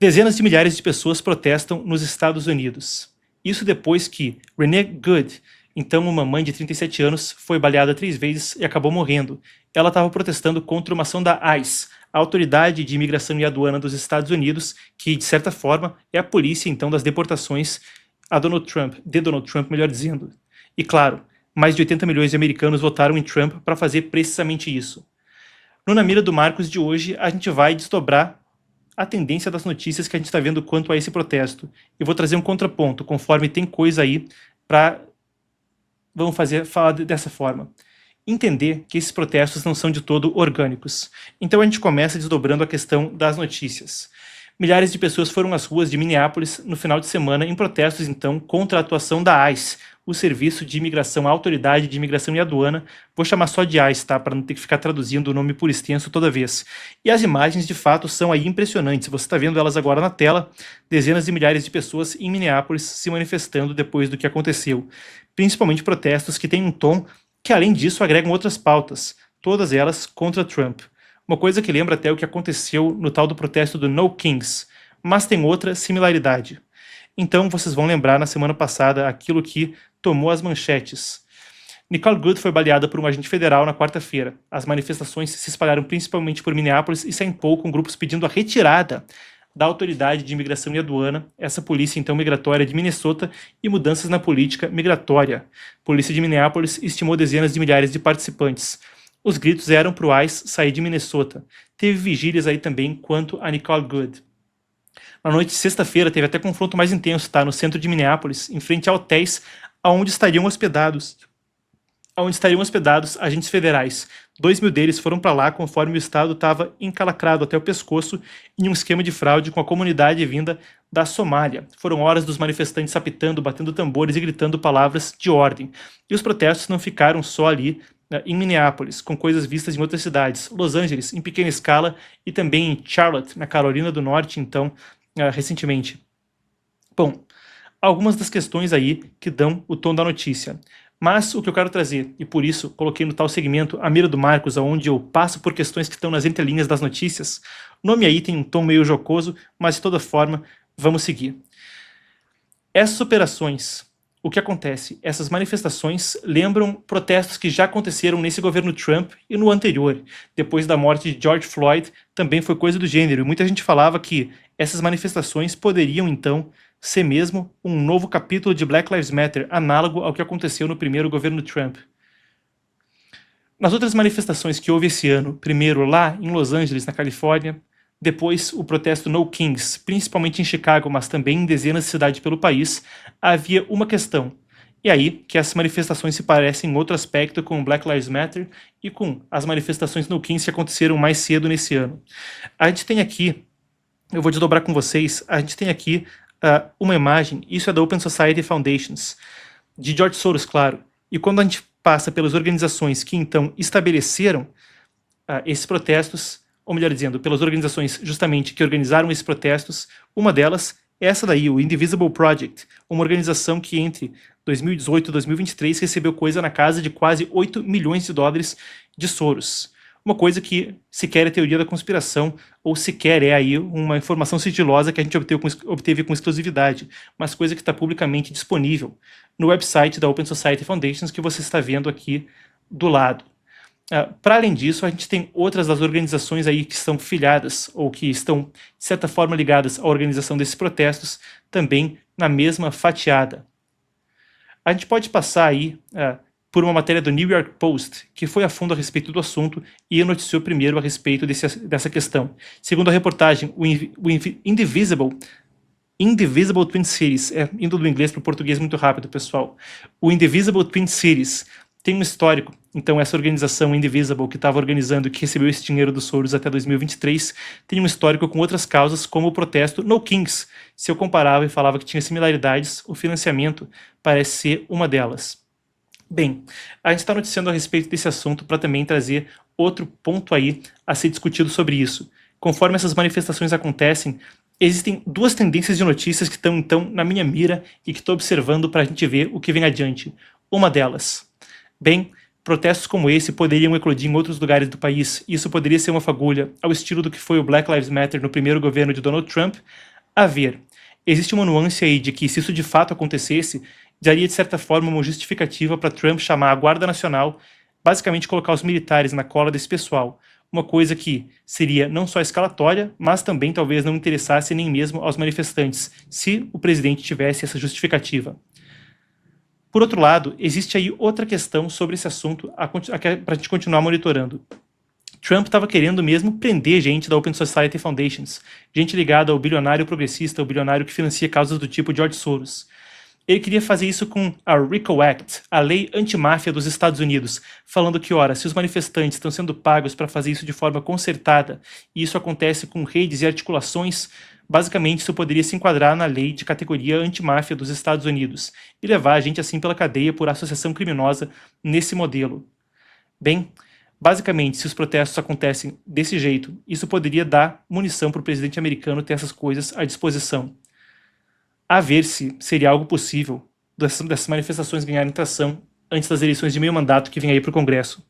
Dezenas de milhares de pessoas protestam nos Estados Unidos. Isso depois que Renee Good, então uma mãe de 37 anos, foi baleada 3 vezes e acabou morrendo. Ela estava protestando contra uma ação da ICE, a Autoridade de Imigração e Aduana dos Estados Unidos, que, de certa forma, é a polícia, então, das deportações de Donald Trump, melhor dizendo. E, claro, mais de 80 milhões de americanos votaram em Trump para fazer precisamente isso. No Na Mira do Marcos de hoje, a gente vai desdobrar a tendência das notícias que a gente está vendo quanto a esse protesto. Eu vou trazer um contraponto, conforme tem coisa aí para... Vamos falar dessa forma. Entender que esses protestos não são de todo orgânicos. Então a gente começa desdobrando a questão das notícias. Milhares de pessoas foram às ruas de Minneapolis no final de semana em protestos, então, contra a atuação da ICE, o Serviço de Imigração, a Autoridade de Imigração e Aduana. Vou chamar só de ICE, tá? Para não ter que ficar traduzindo o nome por extenso toda vez. E as imagens, de fato, são aí impressionantes. Você está vendo elas agora na tela. Dezenas de milhares de pessoas em Minneapolis se manifestando depois do que aconteceu. Principalmente protestos que têm um tom que, além disso, agregam outras pautas, todas elas contra Trump. Uma coisa que lembra até o que aconteceu no tal do protesto do No Kings, mas tem outra similaridade. Então vocês vão lembrar na semana passada aquilo que tomou as manchetes. Nicole Good foi baleada por um agente federal na quarta-feira. As manifestações se espalharam principalmente por Minneapolis e saem pouco com grupos pedindo a retirada da Autoridade de Imigração e Aduana, essa polícia então migratória de Minnesota, e mudanças na política migratória. A polícia de Minneapolis estimou dezenas de milhares de participantes. Os gritos eram para o ICE sair de Minnesota. Teve vigílias aí também quanto a Nicole Good. Na noite de sexta-feira teve até confronto mais intenso, tá? No centro de Minneapolis, em frente a hotéis onde estariam hospedados agentes federais. 2.000 deles foram para lá conforme o estado estava encalacrado até o pescoço em um esquema de fraude com a comunidade vinda da Somália. Foram horas dos manifestantes apitando, batendo tambores e gritando palavras de ordem. E os protestos não ficaram só ali em Minneapolis, com coisas vistas em outras cidades. Los Angeles, em pequena escala, e também em Charlotte, na Carolina do Norte, então, recentemente. Bom, algumas das questões aí que dão o tom da notícia. Mas o que eu quero trazer, e por isso coloquei no tal segmento A Mira do Marcos, onde eu passo por questões que estão nas entrelinhas das notícias, o nome aí tem um tom meio jocoso, mas de toda forma, vamos seguir. Essas operações, o que acontece? Essas manifestações lembram protestos que já aconteceram nesse governo Trump e no anterior. Depois da morte de George Floyd, também foi coisa do gênero, e muita gente falava que essas manifestações poderiam, então, ser mesmo um novo capítulo de Black Lives Matter, análogo ao que aconteceu no primeiro governo Trump. Nas outras manifestações que houve esse ano, primeiro lá em Los Angeles, na Califórnia, depois o protesto No Kings, principalmente em Chicago, mas também em dezenas de cidades pelo país, havia uma questão. E aí que essas manifestações se parecem em outro aspecto com o Black Lives Matter e com as manifestações No Kings que aconteceram mais cedo nesse ano. A gente tem aqui, eu vou desdobrar com vocês, a gente tem aqui uma imagem, isso é da Open Society Foundations, de George Soros, claro. E quando a gente passa pelas organizações que então estabeleceram esses protestos, ou melhor dizendo, pelas organizações justamente que organizaram esses protestos, uma delas é essa daí, o Indivisible Project, uma organização que entre 2018 e 2023 recebeu coisa na casa de quase 8 milhões de dólares de Soros. Uma coisa que sequer é teoria da conspiração, ou sequer é aí uma informação sigilosa que a gente obteve com exclusividade, mas coisa que está publicamente disponível no website da Open Society Foundations que você está vendo aqui do lado. Para além disso, a gente tem outras das organizações aí que estão filiadas, ou que estão, de certa forma, ligadas à organização desses protestos, também na mesma fatiada. A gente pode passar aí por uma matéria do New York Post, que foi a fundo a respeito do assunto e noticiou primeiro a respeito dessa questão. Segundo a reportagem, o Indivisible Twin Cities, indo do inglês para o português muito rápido, pessoal. O Indivisible Twin Cities tem um histórico, então essa organização Indivisible que estava organizando e que recebeu esse dinheiro dos Soros até 2023, tem um histórico com outras causas, como o protesto No Kings. Se eu comparava e falava que tinha similaridades, o financiamento parece ser uma delas. Bem, a gente está noticiando a respeito desse assunto para também trazer outro ponto aí a ser discutido sobre isso. Conforme essas manifestações acontecem, existem duas tendências de notícias que estão então na minha mira e que estou observando para a gente ver o que vem adiante. Uma delas, bem, protestos como esse poderiam eclodir em outros lugares do país. Isso poderia ser uma fagulha ao estilo do que foi o Black Lives Matter no primeiro governo de Donald Trump, A ver, existe uma nuance aí de que, se isso de fato acontecesse, daria de certa forma uma justificativa para Trump chamar a Guarda Nacional, basicamente colocar os militares na cola desse pessoal, uma coisa que seria não só escalatória, mas também talvez não interessasse nem mesmo aos manifestantes, se o presidente tivesse essa justificativa. Por outro lado, existe aí outra questão sobre esse assunto para a gente continuar monitorando. Trump estava querendo mesmo prender gente da Open Society Foundations, gente ligada ao bilionário progressista, o bilionário que financia causas do tipo George Soros. Ele queria fazer isso com a RICO Act, a lei antimáfia dos Estados Unidos, falando que, ora, se os manifestantes estão sendo pagos para fazer isso de forma concertada, e isso acontece com redes e articulações, basicamente isso poderia se enquadrar na lei de categoria antimáfia dos Estados Unidos, e levar a gente assim pela cadeia por associação criminosa nesse modelo. Bem, basicamente, se os protestos acontecem desse jeito, isso poderia dar munição para o presidente americano ter essas coisas à disposição. A ver se seria algo possível dessas manifestações ganharem tração antes das eleições de meio mandato que vem aí para o Congresso.